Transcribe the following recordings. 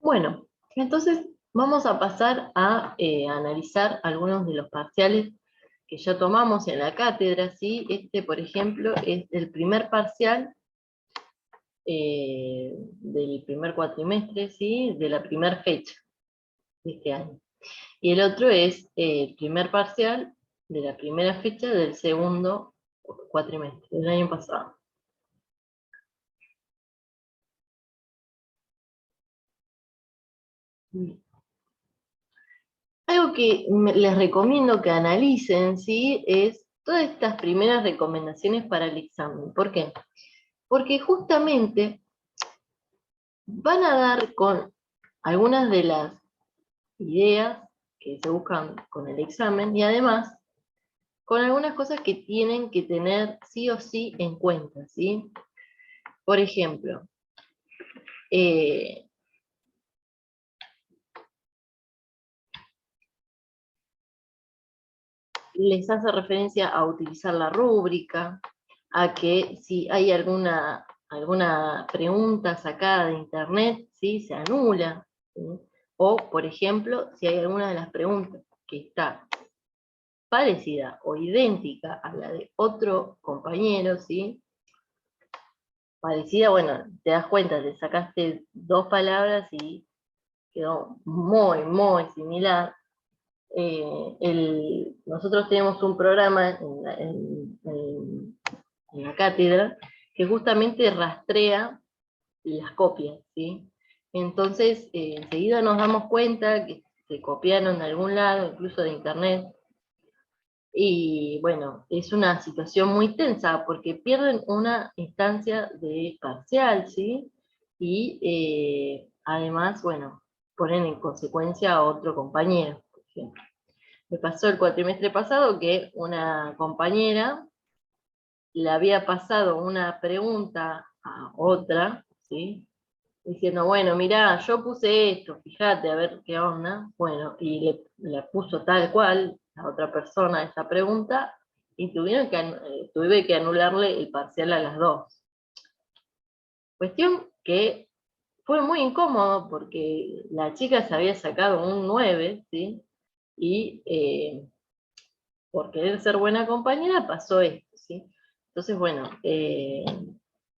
Bueno, entonces vamos a pasar a analizar algunos de los parciales que ya tomamos en la cátedra, ¿sí? Este, por ejemplo, es el primer parcial del primer cuatrimestre, ¿sí? De la primera fecha de este año. Y el otro es el primer parcial de la primera fecha del segundo cuatrimestre, del año pasado. Algo que les recomiendo que analicen, ¿sí? Es todas estas primeras recomendaciones para el examen. ¿Por qué? Porque justamente van a dar con algunas de las ideas que se buscan con el examen y además con algunas cosas que tienen que tener sí o sí en cuenta, ¿sí? Por ejemplo, les hace referencia a utilizar la rúbrica, a que si hay alguna pregunta sacada de internet, ¿sí? Se anula, ¿sí? O, por ejemplo, si hay alguna de las preguntas que está parecida o idéntica a la de otro compañero, ¿sí? Parecida, bueno, te das cuenta, te sacaste dos palabras y quedó muy, muy similar. Nosotros tenemos un programa en la cátedra que justamente rastrea las copias, ¿sí? Entonces, enseguida nos damos cuenta que se copiaron de algún lado, incluso de internet, y bueno, es una situación muy tensa porque pierden una instancia de parcial, ¿sí? Y además, bueno, ponen en consecuencia a otro compañero, por ejemplo. Me pasó el cuatrimestre pasado que una compañera le había pasado una pregunta a otra, ¿sí? Diciendo, bueno, mirá, yo puse esto, fíjate a ver qué onda. Bueno, y le puso tal cual a otra persona esa pregunta, y tuve que anularle el parcial a las dos. Cuestión que fue muy incómodo porque la chica se había sacado un 9, ¿sí? Y por querer ser buena compañera pasó esto, ¿sí? Entonces, bueno,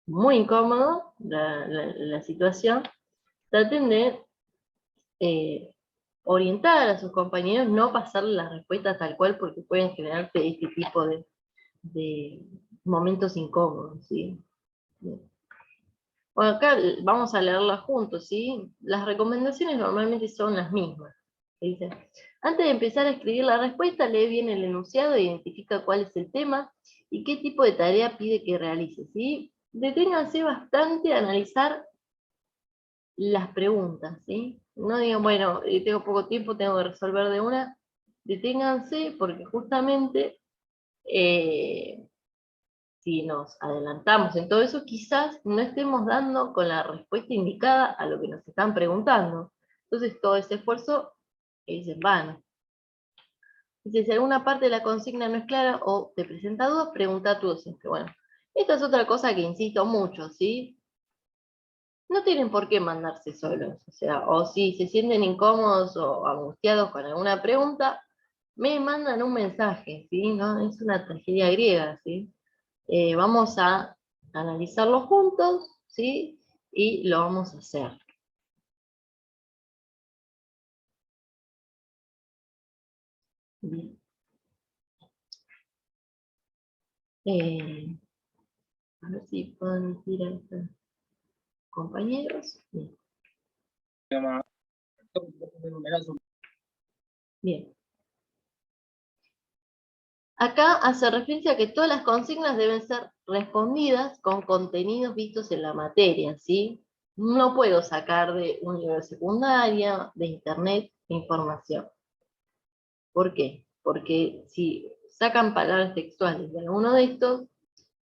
muy incómodo la situación. Traten de orientar a sus compañeros, no pasarle las respuestas tal cual porque pueden generarte este tipo de momentos incómodos, ¿sí? Bueno, acá vamos a leerlas juntos, ¿sí? Las recomendaciones normalmente son las mismas. Dice, antes de empezar a escribir la respuesta, lee bien el enunciado e identifica cuál es el tema y qué tipo de tarea pide que realice, ¿sí? Deténganse bastante a analizar las preguntas, ¿sí? No digan, bueno, tengo poco tiempo, tengo que resolver de una. Deténganse porque justamente si nos adelantamos en todo eso, quizás no estemos dando con la respuesta indicada a lo que nos están preguntando. Entonces todo ese esfuerzo es en vano. Dice, si alguna parte de la consigna no es clara o te presenta dudas, pregunta a tu docente. Bueno, esta es otra cosa que insisto mucho, ¿sí? No tienen por qué mandarse solos, o sea, o si se sienten incómodos o angustiados con alguna pregunta, me mandan un mensaje, ¿sí? No, es una tragedia griega, ¿sí? Vamos a analizarlo juntos, ¿sí? Y lo vamos a hacer. Bien. A ver si pueden ir a estos compañeros. Bien. Bien. Acá hace referencia a que todas las consignas deben ser respondidas con contenidos vistos en la materia, ¿sí? No puedo sacar de un libro de secundaria, de internet, información. ¿Por qué? Porque si sacan palabras textuales de alguno de estos,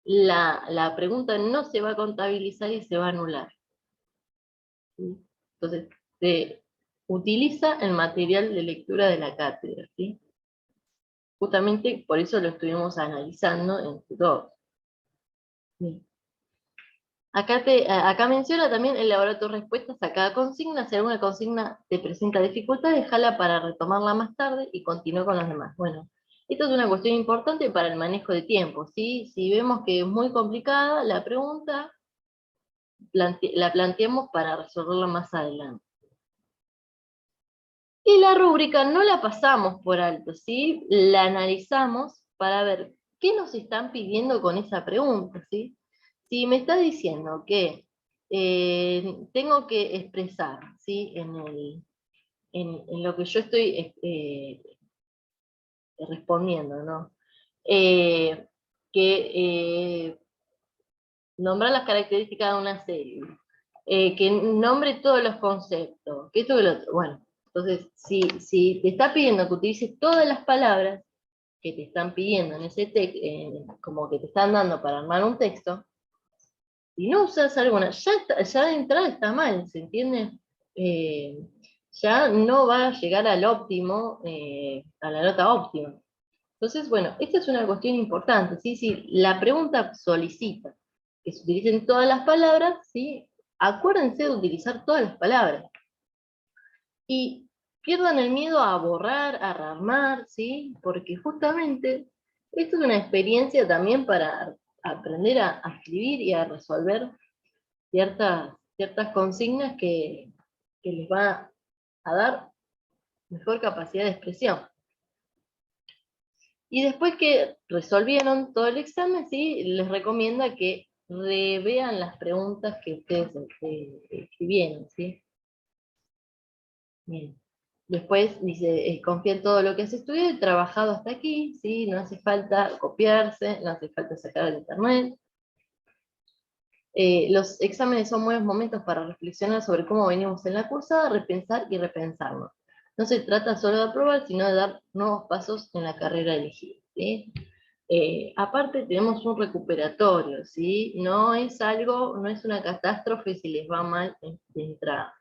la pregunta no se va a contabilizar y se va a anular, ¿sí? Entonces, se utiliza el material de lectura de la cátedra, ¿sí? Justamente por eso lo estuvimos analizando entre todos. ¿Sí? Acá menciona también elaborar tus respuestas a cada consigna. Si alguna consigna te presenta dificultad, déjala para retomarla más tarde y continúa con las demás. Bueno, esto es una cuestión importante para el manejo de tiempo, ¿sí? Si vemos que es muy complicada la pregunta, la planteamos para resolverla más adelante. Y la rúbrica no la pasamos por alto, ¿sí? La analizamos para ver qué nos están pidiendo con esa pregunta, ¿sí? Si me está diciendo que tengo que expresar, ¿sí? En lo que yo estoy respondiendo, ¿no? Eh, que nombrar las características de una serie, que nombre todos los conceptos, que esto que lo otro. Bueno, entonces, si te está pidiendo que utilices todas las palabras que te están pidiendo en ese texto, como que te están dando para armar un texto, si no usas alguna, ya de entrada está mal, ¿se entiende? Eh, ya no va a llegar al óptimo, a la nota óptima. Entonces, bueno, esta es una cuestión importante, ¿sí? Si la pregunta solicita que se utilicen todas las palabras, ¿sí? Acuérdense de utilizar todas las palabras. Y pierdan el miedo a borrar, a rearmar, ¿sí? Porque justamente esto es una experiencia también para aprender a escribir y a resolver ciertas consignas que les va a dar mejor capacidad de expresión. Y después que resolvieron todo el examen, ¿sí? Les recomienda que revean las preguntas que ustedes escribieron, ¿sí? Bien. Después dice, confía en todo lo que has estudiado y trabajado hasta aquí, ¿sí? No hace falta copiarse, no hace falta sacar el internet. Los exámenes son buenos momentos para reflexionar sobre cómo venimos en la cursada, repensar y repensarnos. No se trata solo de aprobar, sino de dar nuevos pasos en la carrera elegida, ¿sí? Aparte tenemos un recuperatorio, ¿sí? No es no es una catástrofe si les va mal de entrada.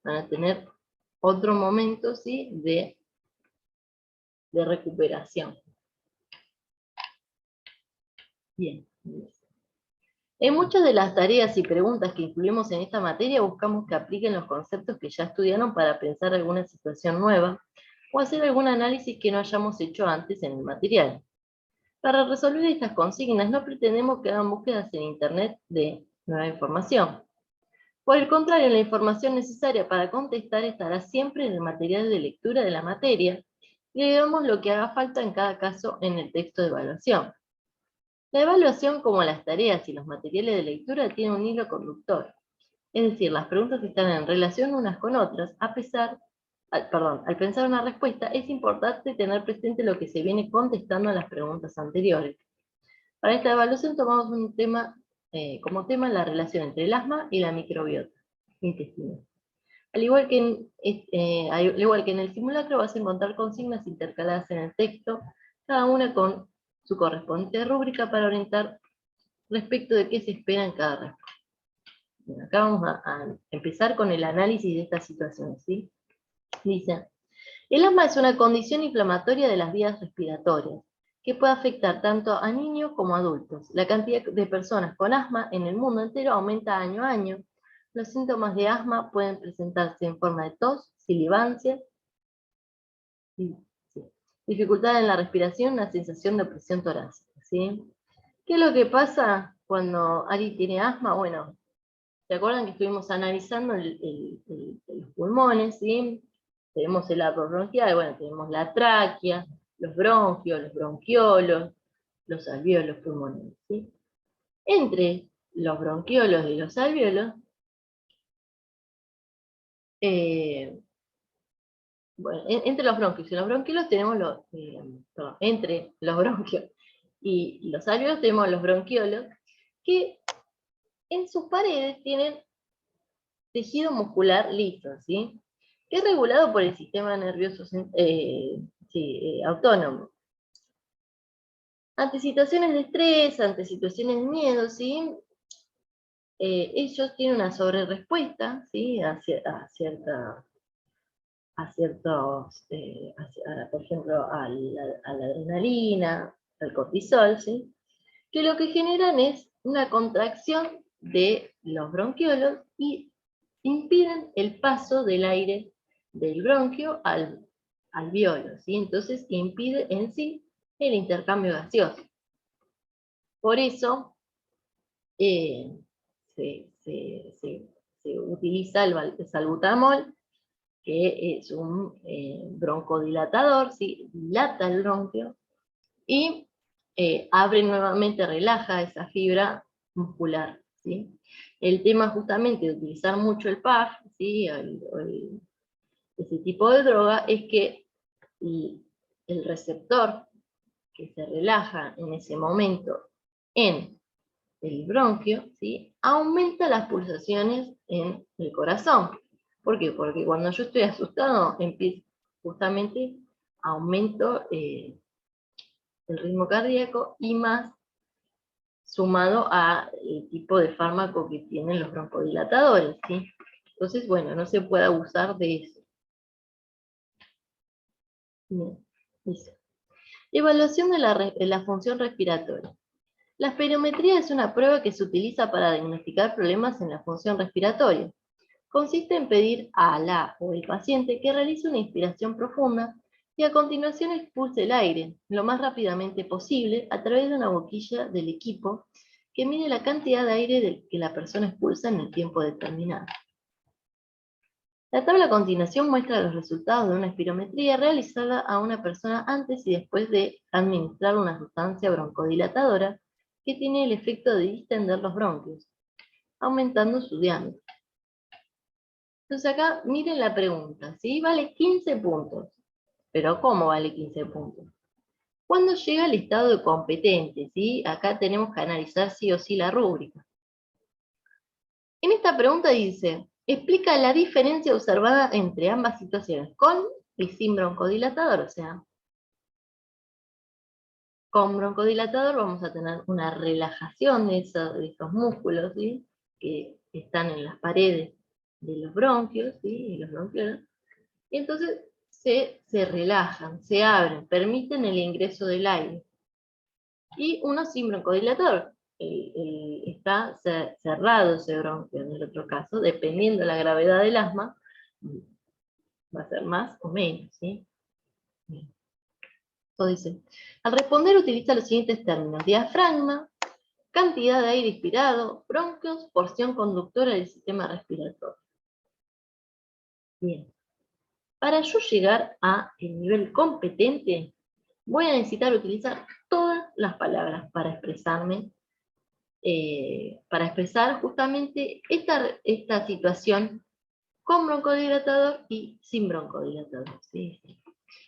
Van a tener otro momento, ¿sí? De recuperación. Bien. En muchas de las tareas y preguntas que incluimos en esta materia buscamos que apliquen los conceptos que ya estudiaron para pensar alguna situación nueva o hacer algún análisis que no hayamos hecho antes en el material. Para resolver estas consignas no pretendemos que hagan búsquedas en Internet de nueva información. Por el contrario, la información necesaria para contestar estará siempre en el material de lectura de la materia y leemos lo que haga falta en cada caso en el texto de evaluación. La evaluación, como las tareas y los materiales de lectura, tiene un hilo conductor. Es decir, las preguntas están en relación unas con otras. Al pensar una respuesta, es importante tener presente lo que se viene contestando a las preguntas anteriores. Para esta evaluación tomamos como tema la relación entre el asma y la microbiota intestinal. Al igual al igual que en el simulacro, vas a encontrar consignas intercaladas en el texto, cada una con su correspondiente rúbrica para orientar respecto de qué se espera en cada respuesta. Bueno, acá vamos a empezar con el análisis de esta situación, ¿sí? Dice, el asma es una condición inflamatoria de las vías respiratorias, que puede afectar tanto a niños como a adultos. La cantidad de personas con asma en el mundo entero aumenta año a año. Los síntomas de asma pueden presentarse en forma de tos, sibilancia, sí, dificultad en la respiración, una sensación de opresión torácica, ¿sí? ¿Qué es lo que pasa cuando alguien tiene asma? Bueno, ¿se acuerdan que estuvimos analizando los pulmones, ¿sí? Tenemos el árbol bronquial, bueno, tenemos la tráquea, los bronquios, los bronquiolos, los alvéolos pulmonares, ¿sí? Entre los bronquiolos y los alvéolos, bueno, entre los bronquios y los bronquiolos tenemos entre los bronquios y los alvéolos tenemos los bronquiolos, que en sus paredes tienen tejido muscular liso, ¿sí? Que es regulado por el sistema nervioso autónomo. Ante situaciones de estrés, ante situaciones de miedo, ¿sí? Ellos tienen una sobrerespuesta, ¿sí? Por ejemplo, a la adrenalina, al cortisol, ¿sí? Que lo que generan es una contracción de los bronquiolos y impiden el paso del aire del bronquio al alveolo, ¿sí? Entonces impide en sí el intercambio gaseoso. Por eso se utiliza el salbutamol, que es un broncodilatador, ¿sí? Dilata el bronquio y abre nuevamente, relaja esa fibra muscular, ¿sí? El tema justamente de utilizar mucho el PAF, ¿sí? Ese tipo de droga, es que el receptor que se relaja en ese momento en el bronquio, ¿sí? Aumenta las pulsaciones en el corazón. ¿Por qué? Porque cuando yo estoy asustado, empiezo justamente aumento el ritmo cardíaco y más sumado al tipo de fármaco que tienen los broncodilatadores, ¿sí? Entonces, bueno, no se puede abusar de eso. Bien, dice. Evaluación de la función respiratoria. La espirometría es una prueba que se utiliza para diagnosticar problemas en la función respiratoria. Consiste en pedir a la o el paciente que realice una inspiración profunda y a continuación expulse el aire lo más rápidamente posible a través de una boquilla del equipo que mide la cantidad de aire que la persona expulsa en el tiempo determinado. La tabla a continuación muestra los resultados de una espirometría realizada a una persona antes y después de administrar una sustancia broncodilatadora que tiene el efecto de distender los bronquios, aumentando su diámetro. Entonces acá miren la pregunta, ¿sí? Vale 15 puntos. ¿Pero cómo vale 15 puntos? Cuando llega el estado de competente, ¿sí? Acá tenemos que analizar sí o sí la rúbrica. En esta pregunta dice, explica la diferencia observada entre ambas situaciones, con y sin broncodilatador, o sea, con broncodilatador vamos a tener una relajación de esos músculos, ¿sí? Que están en las paredes de los bronquios, ¿sí? Y los bronquiolos. Y entonces se relajan, se abren, permiten el ingreso del aire. Y uno sin broncodilatador. Está cerrado ese bronquio en el otro caso, dependiendo de la gravedad del asma, va a ser más o menos, ¿sí? Entonces dice, al responder utiliza los siguientes términos: diafragma, cantidad de aire inspirado, bronquios, porción conductora del sistema respiratorio. Bien. Para yo llegar a el nivel competente, voy a necesitar utilizar todas las palabras para expresarme, para expresar justamente esta situación con broncodilatador y sin broncodilatador, ¿sí?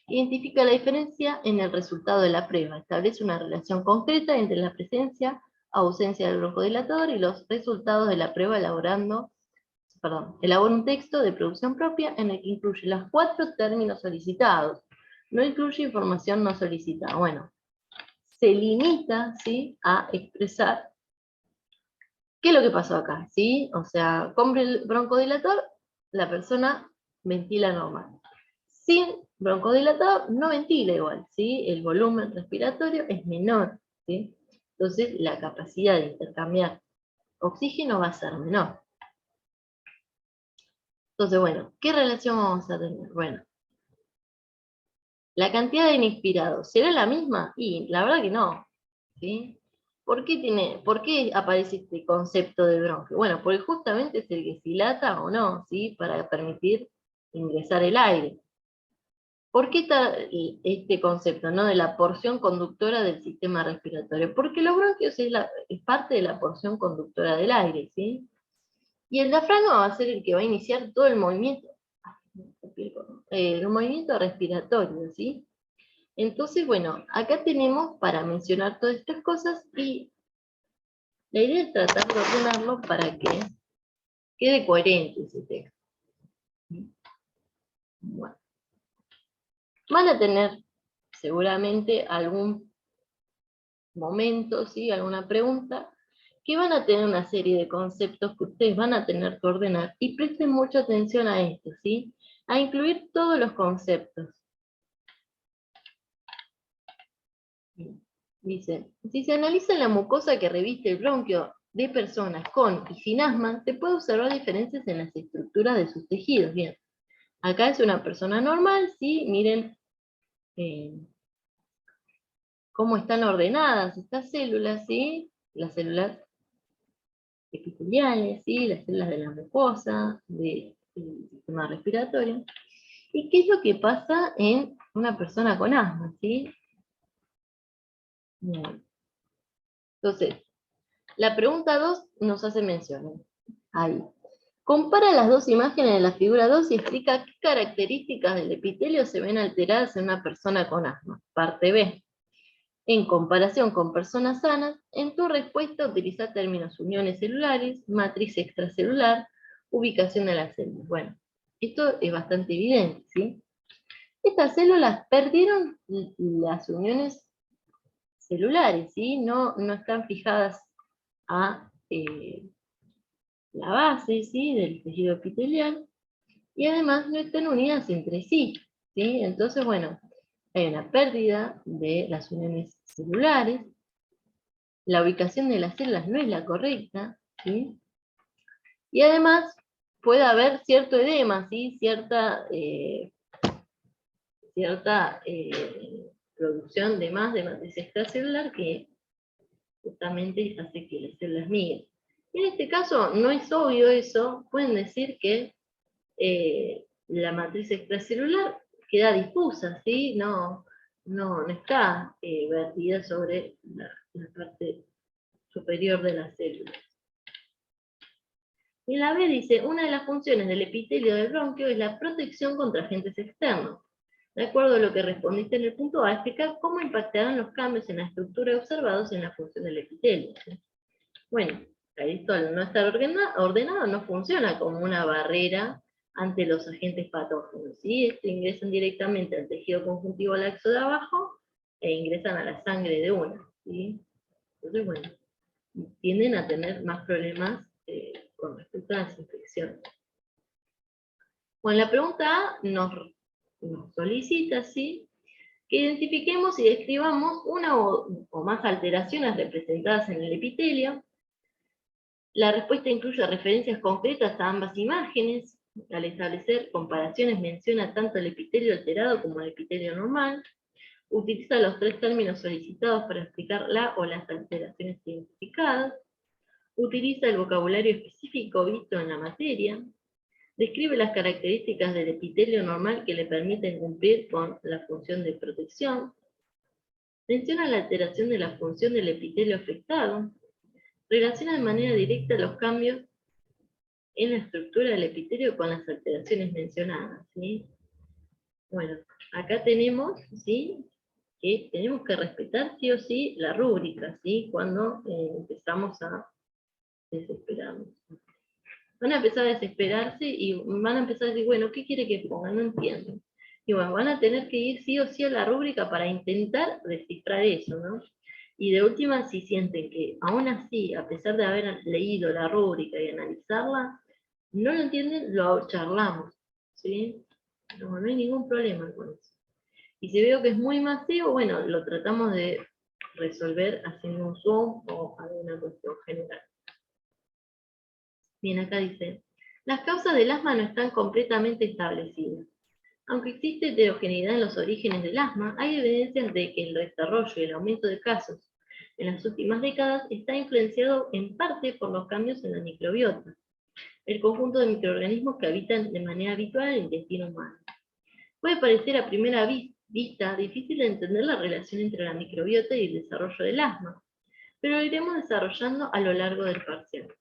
Identifica la diferencia en el resultado de la prueba. Establece una relación concreta entre la presencia o ausencia del broncodilatador y los resultados de la prueba elabora un texto de producción propia en el que incluye los 4 términos solicitados. No incluye información no solicitada. Bueno, se limita, ¿sí?, a expresar qué es lo que pasó acá, ¿sí? O sea, con el broncodilatador, la persona ventila normal. Sin broncodilatador, no ventila igual, ¿sí? El volumen respiratorio es menor, ¿sí? Entonces, la capacidad de intercambiar oxígeno va a ser menor. Entonces, bueno, ¿qué relación vamos a tener? Bueno, la cantidad de inspirado, ¿será la misma? Y la verdad que no, ¿sí? ¿Por qué aparece este concepto de bronquio? Bueno, porque justamente es el que se dilata o no, ¿sí? Para permitir ingresar el aire. ¿Por qué está este concepto, ¿no?, de la porción conductora del sistema respiratorio? Porque los bronquios es parte de la porción conductora del aire, ¿sí? Y el diafragma va a ser el que va a iniciar todo el movimiento respiratorio, ¿sí? Entonces, bueno, acá tenemos para mencionar todas estas cosas y la idea es tratar de ordenarlo para que quede coherente ese texto. Bueno, van a tener seguramente algún momento, ¿sí?, alguna pregunta, que van a tener una serie de conceptos que ustedes van a tener que ordenar, y presten mucha atención a esto, ¿sí?, a incluir todos los conceptos. Dice, si se analiza la mucosa que reviste el bronquio, de personas con y sin asma, se puede observar diferencias en las estructuras de sus tejidos. Bien, acá es una persona normal, ¿sí? Miren cómo están ordenadas estas células, ¿sí? Las células epiteliales, ¿sí? Las células de la mucosa, del sistema respiratorio. ¿Y qué es lo que pasa en una persona con asma, ¿sí? Bien. Entonces, la pregunta 2 nos hace mención. Ahí. Compara las dos imágenes de la figura 2 y explica qué características del epitelio se ven alteradas en una persona con asma. Parte B. En comparación con personas sanas, en tu respuesta utiliza términos uniones celulares, matriz extracelular, ubicación de las células. Bueno, esto es bastante evidente, ¿sí? Estas células perdieron las uniones celulares, ¿sí? No están fijadas a la base, ¿sí? Del tejido epitelial, y además no están unidas entre sí, ¿sí? Entonces, bueno, hay una pérdida de las uniones celulares, la ubicación de las células no es la correcta, ¿sí? Y además puede haber cierto edema, ¿sí? Cierta producción de matriz extracelular que justamente hace que las células migren. En este caso no es obvio eso, pueden decir que la matriz extracelular queda difusa, ¿sí? No está vertida sobre la parte superior de la célula. Y la B dice, una de las funciones del epitelio del bronquio es la protección contra agentes externos. De acuerdo a lo que respondiste en el punto A, explicar cómo impactarán los cambios en la estructura observados en la función del epitelio. Bueno, esto al no estar ordenado no funciona como una barrera ante los agentes patógenos, ¿sí? Ingresan directamente al tejido conjuntivo laxo de abajo e ingresan a la sangre de una, ¿sí? Entonces, bueno, tienden a tener más problemas con respecto a las infecciones. Bueno, la pregunta A nos solicita, ¿sí?, que identifiquemos y describamos una o más alteraciones representadas en el epitelio. La respuesta incluye referencias concretas a ambas imágenes. Al establecer comparaciones menciona tanto el epitelio alterado como el epitelio normal. Utiliza los tres términos solicitados para explicar la o las alteraciones identificadas. Utiliza el vocabulario específico visto en la materia. Describe las características del epitelio normal que le permiten cumplir con la función de protección. Menciona la alteración de la función del epitelio afectado. Relaciona de manera directa los cambios en la estructura del epitelio con las alteraciones mencionadas, ¿sí? Bueno, acá tenemos, ¿sí?, que tenemos que respetar sí o sí la rúbrica, ¿sí?, cuando empezamos a desesperarnos. Van a empezar a desesperarse y van a empezar a decir, bueno, ¿qué quiere que ponga? No entiendo. Y bueno, van a tener que ir sí o sí a la rúbrica para intentar descifrar eso, ¿no? Y de última, si sienten que aún así, a pesar de haber leído la rúbrica y analizarla, no lo entienden, lo charlamos, ¿sí? No hay ningún problema con eso. Y si veo que es muy masivo, bueno, lo tratamos de resolver haciendo un Zoom o alguna cuestión general. Bien, acá dice, las causas del asma no están completamente establecidas. Aunque existe heterogeneidad en los orígenes del asma, hay evidencias de que el desarrollo y el aumento de casos en las últimas décadas está influenciado en parte por los cambios en la microbiota, el conjunto de microorganismos que habitan de manera habitual el intestino humano. Puede parecer a primera vista difícil de entender la relación entre la microbiota y el desarrollo del asma, pero lo iremos desarrollando a lo largo del parcial.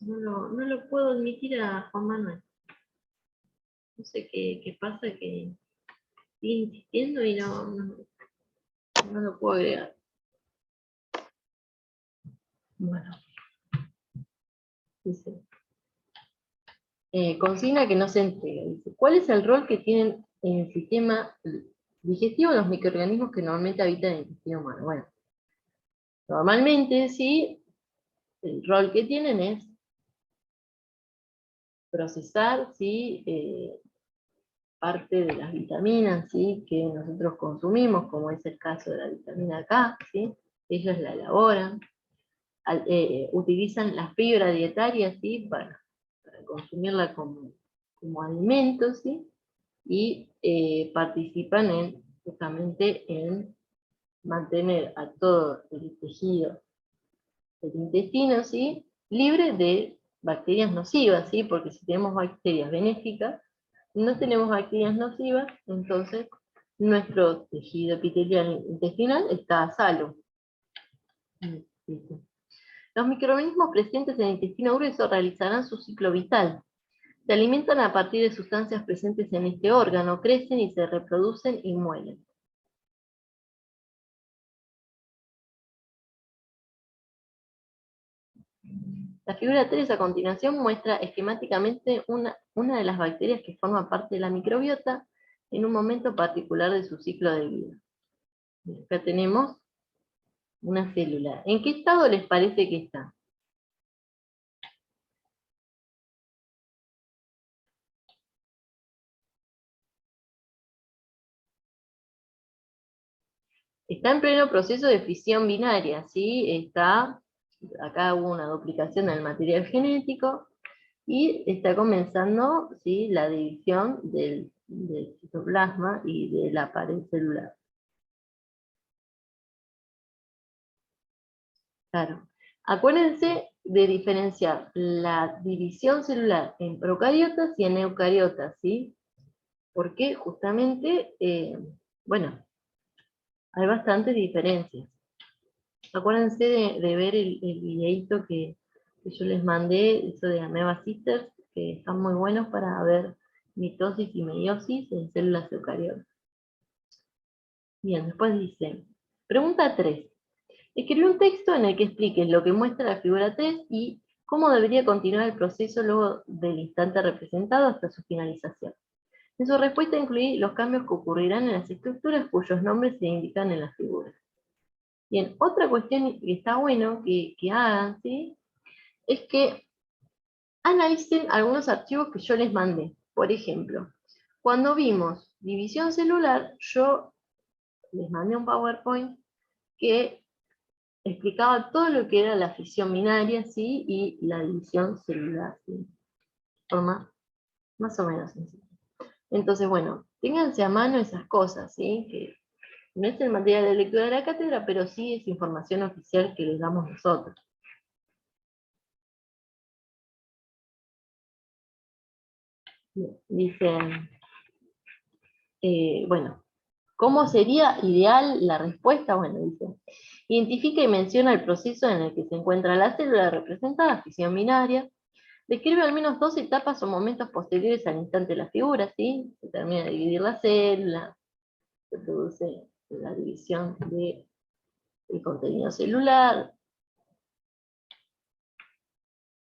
No lo puedo admitir a Juan Manuel. No sé qué pasa, que estoy insistiendo y no lo puedo agregar. Bueno, dice, consigna que no se entrega. Dice, ¿cuál es el rol que tienen en el sistema digestivo los microorganismos que normalmente habitan en el intestino humano? Bueno, normalmente sí, el rol que tienen es procesar, ¿sí?, parte de las vitaminas, ¿sí?, que nosotros consumimos, como es el caso de la vitamina K, ¿sí? Ellos la elaboran. utilizan la fibra dietaria, ¿sí? Para consumirla como alimento, ¿sí? Y participan justamente en mantener a todo el tejido del intestino, ¿sí? Libre de bacterias nocivas, ¿sí? Porque si tenemos bacterias benéficas, no tenemos bacterias nocivas, entonces nuestro tejido epitelial intestinal está a salvo. Los microorganismos presentes en el intestino grueso realizarán su ciclo vital. Se alimentan a partir de sustancias presentes en este órgano, crecen y se reproducen y mueren. La figura 3 a continuación muestra esquemáticamente una de las bacterias que forman parte de la microbiota en un momento particular de su ciclo de vida. Acá tenemos una célula. ¿En qué estado les parece que está? Está en pleno proceso de fisión binaria, ¿sí? Acá hubo una duplicación del material genético, y está comenzando, ¿sí?, la división del citoplasma y de la pared celular. Claro. Acuérdense de diferenciar la división celular en procariotas y en eucariotas, ¿sí? Porque justamente, bueno, hay bastantes diferencias. Acuérdense de ver el videíto que yo les mandé, eso de Ameba Sisters, que están muy buenos para ver mitosis y meiosis en células eucariotas. Bien, después dice, pregunta 3. Escribe un texto en el que expliques lo que muestra la figura 3 y cómo debería continuar el proceso luego del instante representado hasta su finalización. En su respuesta incluí los cambios que ocurrirán en las estructuras cuyos nombres se indican en las figuras. Bien, otra cuestión que está bueno que hagan, ¿sí?, es que analicen algunos archivos que yo les mandé. Por ejemplo, cuando vimos división celular, yo les mandé un PowerPoint que explicaba todo lo que era la fisión binaria, ¿sí?, y la división celular, ¿sí?, de forma más o menos sencilla. Entonces, bueno, ténganse a mano esas cosas, ¿sí?, que no es el material de lectura de la cátedra, pero sí es información oficial que les damos nosotros. Dicen, bueno, ¿cómo sería ideal la respuesta? Bueno, dice, identifica y menciona el proceso en el que se encuentra la célula representada, fisión binaria. Describe al menos 2 etapas o momentos posteriores al instante de la figura, ¿sí? Se termina de dividir la célula, se produce la división del contenido celular.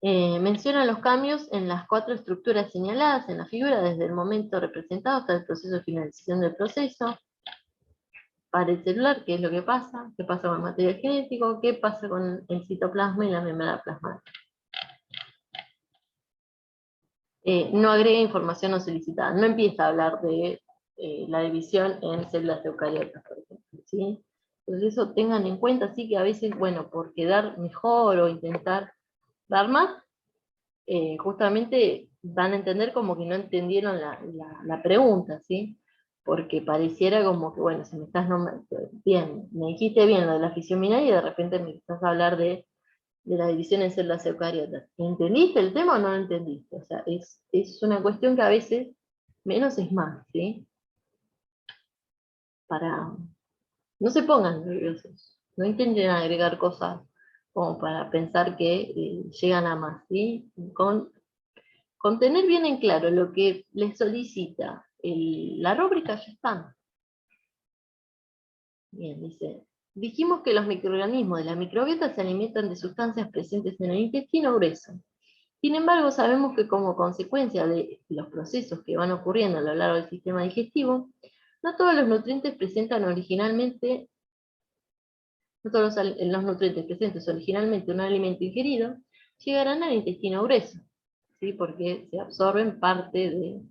Menciona los cambios en las 4 estructuras señaladas en la figura desde el momento representado hasta el proceso de finalización del proceso. Pared celular, qué es lo que pasa, qué pasa con el material genético, qué pasa con el citoplasma y la membrana plasmática. No agrega información no solicitada, no empieza a hablar de la división en células eucariotas, por ejemplo, ¿sí? Entonces eso tengan en cuenta, sí, que a veces, bueno, por quedar mejor o intentar dar más, justamente van a entender como que no entendieron la pregunta, ¿sí? Porque pareciera como que, bueno, si me estás nombrando, bien, me dijiste bien lo de la fisión binaria y de repente me estás a hablar de la división en células eucariotas. ¿Entendiste el tema o no lo entendiste? O sea, es una cuestión que a veces menos es más, ¿sí? No se pongan nerviosos, no intenten agregar cosas como para pensar que llegan a más, ¿sí? Con tener bien en claro lo que les solicita la rúbrica, ya está. Bien, dice, dijimos que los microorganismos de la microbiota se alimentan de sustancias presentes en el intestino grueso. Sin embargo, sabemos que como consecuencia de los procesos que van ocurriendo a lo largo del sistema digestivo, no todos los nutrientes presentan originalmente, no todos los nutrientes presentes originalmente en un alimento ingerido, llegarán al intestino grueso, ¿sí?, porque se absorben parte de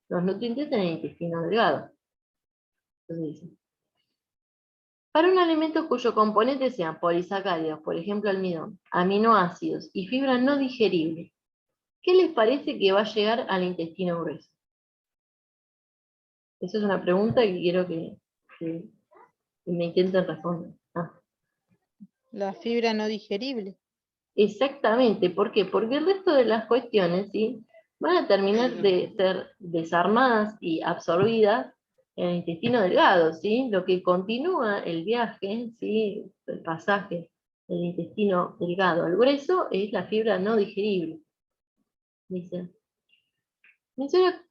los nutrientes en el intestino delgado. Entonces dice, Para un alimento cuyo componente sean polisacáridos, por ejemplo almidón, aminoácidos y fibra no digerible, ¿qué les parece que va a llegar al intestino grueso? Esa es una pregunta que quiero que me intenten responder. La fibra no digerible. Exactamente, ¿por qué? Porque el resto de las cuestiones, ¿sí?, van a terminar de ser desarmadas y absorbidas en el intestino delgado, ¿sí? Lo que continúa el viaje, ¿sí?, el pasaje del intestino delgado al grueso es la fibra no digerible. Dice, menciona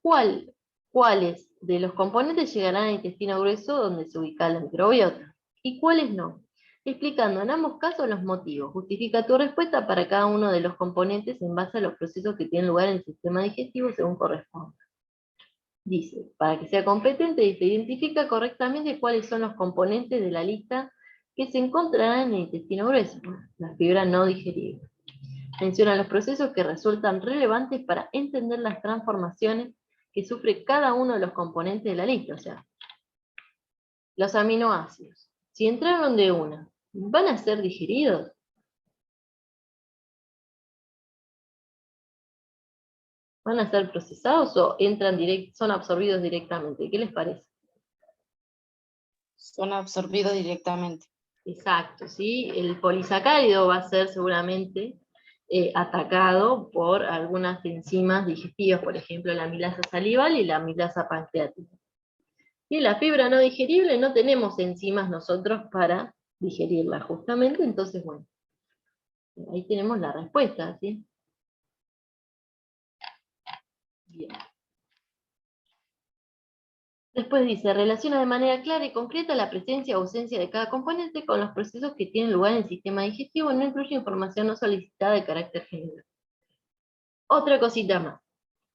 cuáles de los componentes llegarán al intestino grueso donde se ubica la microbiota y cuáles no, explicando en ambos casos los motivos. Justifica tu respuesta para cada uno de los componentes en base a los procesos que tienen lugar en el sistema digestivo según corresponda. Dice, para que sea competente, se identifica correctamente cuáles son los componentes de la lista que se encontrarán en el intestino grueso, la fibra no digerible. Menciona los procesos que resultan relevantes para entender las transformaciones que sufre cada uno de los componentes de la lista, o sea, los aminoácidos. Si entraron de una, ¿van a ser digeridos? ¿Van a ser procesados o son absorbidos directamente? ¿Qué les parece? Son absorbidos directamente. Exacto, ¿sí? El polisacárido va a ser seguramente atacado por algunas enzimas digestivas, por ejemplo, la amilasa salival y la amilasa pancreática. Y la fibra no digerible no tenemos enzimas nosotros para digerirla, justamente, entonces, bueno, ahí tenemos la respuesta, ¿sí? Bien. Después dice, relaciona de manera clara y concreta la presencia o ausencia de cada componente con los procesos que tienen lugar en el sistema digestivo, no incluye información no solicitada de carácter general. Otra cosita más.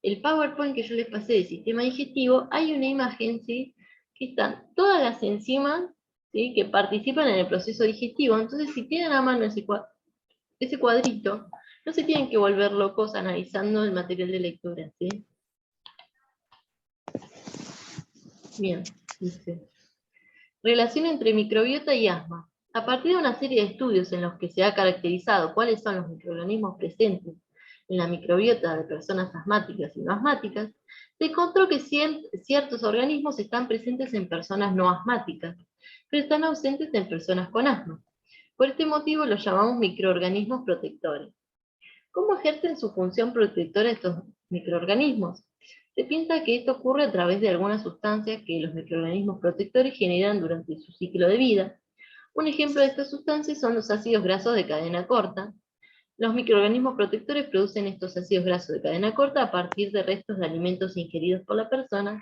El PowerPoint que yo les pasé del sistema digestivo, hay una imagen, ¿sí?, que están todas las enzimas, ¿sí?, que participan en el proceso digestivo. Entonces, si tienen a mano ese cuadrito, no se tienen que volver locos analizando el material de lectura, ¿sí? Bien, dice. Relación entre microbiota y asma. A partir de una serie de estudios en los que se ha caracterizado cuáles son los microorganismos presentes en la microbiota de personas asmáticas y no asmáticas, se encontró que ciertos organismos están presentes en personas no asmáticas, pero están ausentes en personas con asma. Por este motivo los llamamos microorganismos protectores. ¿Cómo ejercen su función protectora estos microorganismos? Se piensa que esto ocurre a través de algunas sustancias que los microorganismos protectores generan durante su ciclo de vida. Un ejemplo de estas sustancias son los ácidos grasos de cadena corta. Los microorganismos protectores producen estos ácidos grasos de cadena corta a partir de restos de alimentos ingeridos por la persona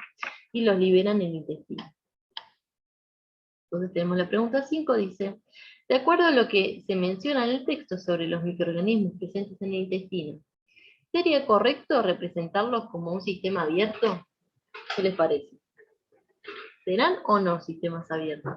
y los liberan en el intestino. Entonces tenemos la pregunta 5, dice, de acuerdo a lo que se menciona en el texto sobre los microorganismos presentes en el intestino, ¿sería correcto representarlos como un sistema abierto? ¿Qué les parece? ¿Serán o no sistemas abiertos?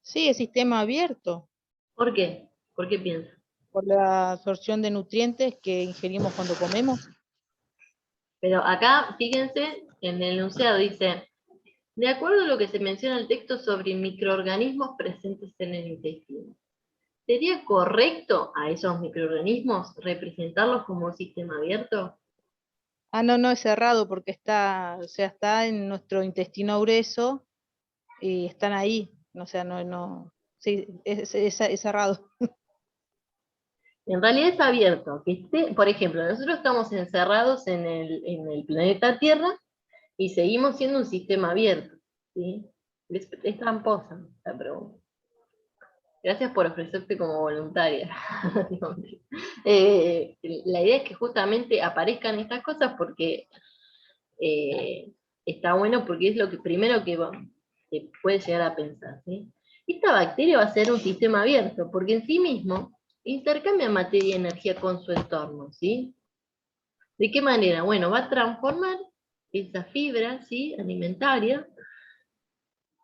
Sí, es sistema abierto, ¿Por qué? ¿Por qué piensan? por la absorción de nutrientes que ingerimos cuando comemos. Pero acá, fíjense, en el enunciado dice, de acuerdo a lo que se menciona en el texto sobre microorganismos presentes en el intestino, ¿sería correcto a esos microorganismos representarlos como un sistema abierto? Ah, no, no es cerrado porque está, o sea, está en nuestro intestino grueso y están ahí. O sea, no, sí, es cerrado. En realidad es abierto. Por ejemplo, nosotros estamos encerrados en el planeta Tierra y seguimos siendo un sistema abierto, ¿sí? Es tramposa la pregunta. Gracias por ofrecerte como voluntaria. La idea es que justamente aparezcan estas cosas porque está bueno, porque es lo que primero que se puede llegar a pensar, ¿sí? Esta bacteria va a ser un sistema abierto, porque en sí mismo intercambia materia y energía con su entorno, ¿sí? ¿De qué manera? Bueno, va a transformar esa fibra, ¿sí?, alimentaria,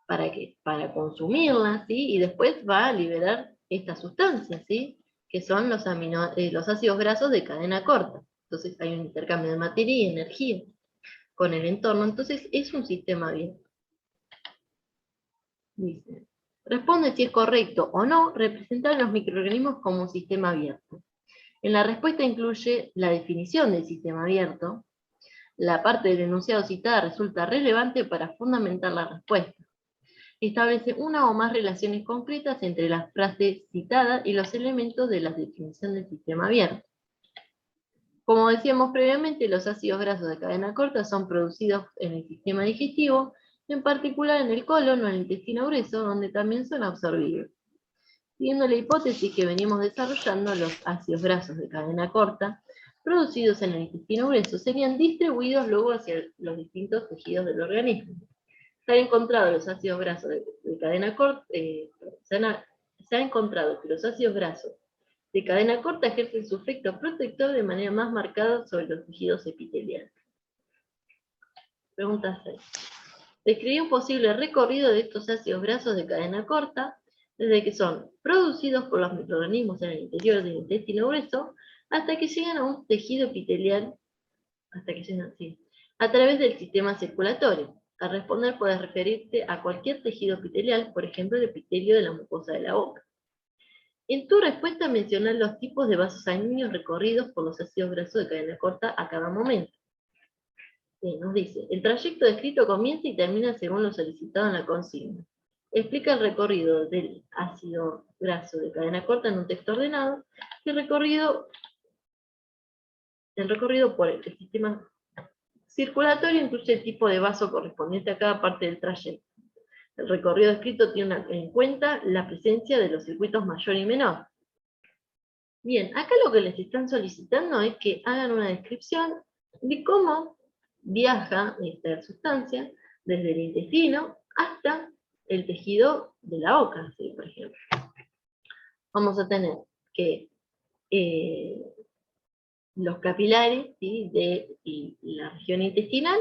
para consumirla, ¿sí?, y después va a liberar estas sustancias, ¿sí?, que son los ácidos grasos de cadena corta. Entonces hay un intercambio de materia y energía con el entorno, entonces es un sistema abierto. Dice, responde si es correcto o no representar a los microorganismos como un sistema abierto. En la respuesta incluye la definición del sistema abierto. La parte del enunciado citada resulta relevante para fundamentar la respuesta. Establece una o más relaciones concretas entre la frase citada y los elementos de la definición del sistema abierto. Como decíamos previamente, los ácidos grasos de cadena corta son producidos en el sistema digestivo, en particular en el colon o en el intestino grueso, donde también son absorbidos. Siguiendo la hipótesis que venimos desarrollando, los ácidos grasos de cadena corta, producidos en el intestino grueso, serían distribuidos luego hacia los distintos tejidos del organismo. Se ha encontrado los ácidos grasos de cadena corta, se ha encontrado que los ácidos grasos de cadena corta ejercen su efecto protector de manera más marcada sobre los tejidos epiteliales. Pregunta 6. Describí un posible recorrido de estos ácidos grasos de cadena corta, desde que son producidos por los microorganismos en el interior del intestino grueso, hasta que llegan a un tejido epitelial, a través del sistema circulatorio. Al responder puedes referirte a cualquier tejido epitelial, por ejemplo el epitelio de la mucosa de la boca. En tu respuesta menciona los tipos de vasos sanguíneos recorridos por los ácidos grasos de cadena corta a cada momento. Nos dice, el trayecto descrito comienza y termina según lo solicitado en la consigna. Explica el recorrido del ácido graso de cadena corta en un texto ordenado, y el recorrido por el sistema circulatorio incluye el tipo de vaso correspondiente a cada parte del trayecto. El recorrido escrito tiene en cuenta la presencia de los circuitos mayor y menor. Bien, acá lo que les están solicitando es que hagan una descripción de cómo viaja esta sustancia desde el intestino hasta el tejido de la boca, ¿sí? Por ejemplo. Vamos a tener que los capilares, ¿sí? y la región intestinal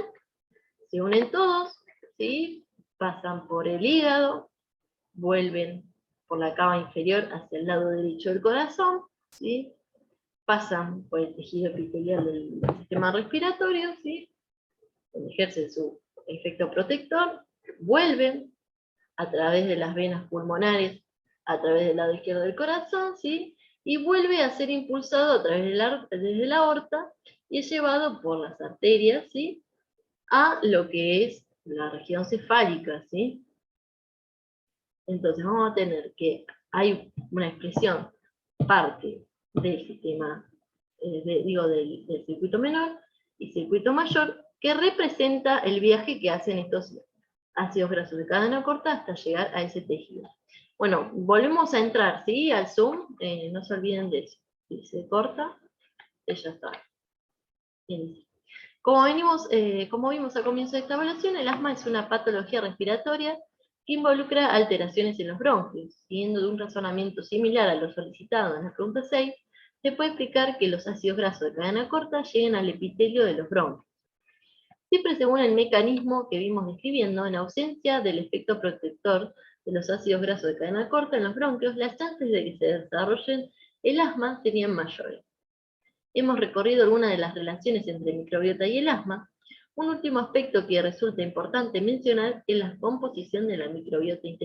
se unen todos, ¿sí? Pasan por el hígado, vuelven por la cava inferior hacia el lado derecho del corazón, ¿sí? Pasan por el tejido epitelial del sistema respiratorio, ¿sí? Donde ejercen su efecto protector, vuelven a través de las venas pulmonares, a través del lado izquierdo del corazón, ¿sí? Y vuelve a ser impulsado a través desde la aorta y es llevado por las arterias, ¿sí? A lo que es la región cefálica, ¿sí? Entonces vamos a tener que hay una expresión parte del sistema, del circuito menor y circuito mayor, que representa el viaje que hacen estos ácidos grasos de cadena corta hasta llegar a ese tejido. Bueno, volvemos a entrar, ¿sí? Al Zoom, no se olviden de eso. Si se corta, ya está. Bien. Como vimos al comienzo de esta evaluación, el asma es una patología respiratoria que involucra alteraciones en los bronquios. Siguiendo de un razonamiento similar a lo solicitado en la pregunta 6, se puede explicar que los ácidos grasos de cadena corta lleguen al epitelio de los bronquios. Siempre según el mecanismo que vimos describiendo, en ausencia del efecto protector de los ácidos grasos de cadena corta en los bronquios, las chances de que se desarrollen el asma serían mayores. Hemos recorrido algunas de las relaciones entre microbiota y el asma. Un último aspecto que resulta importante mencionar es la composición de la microbiota intestinal.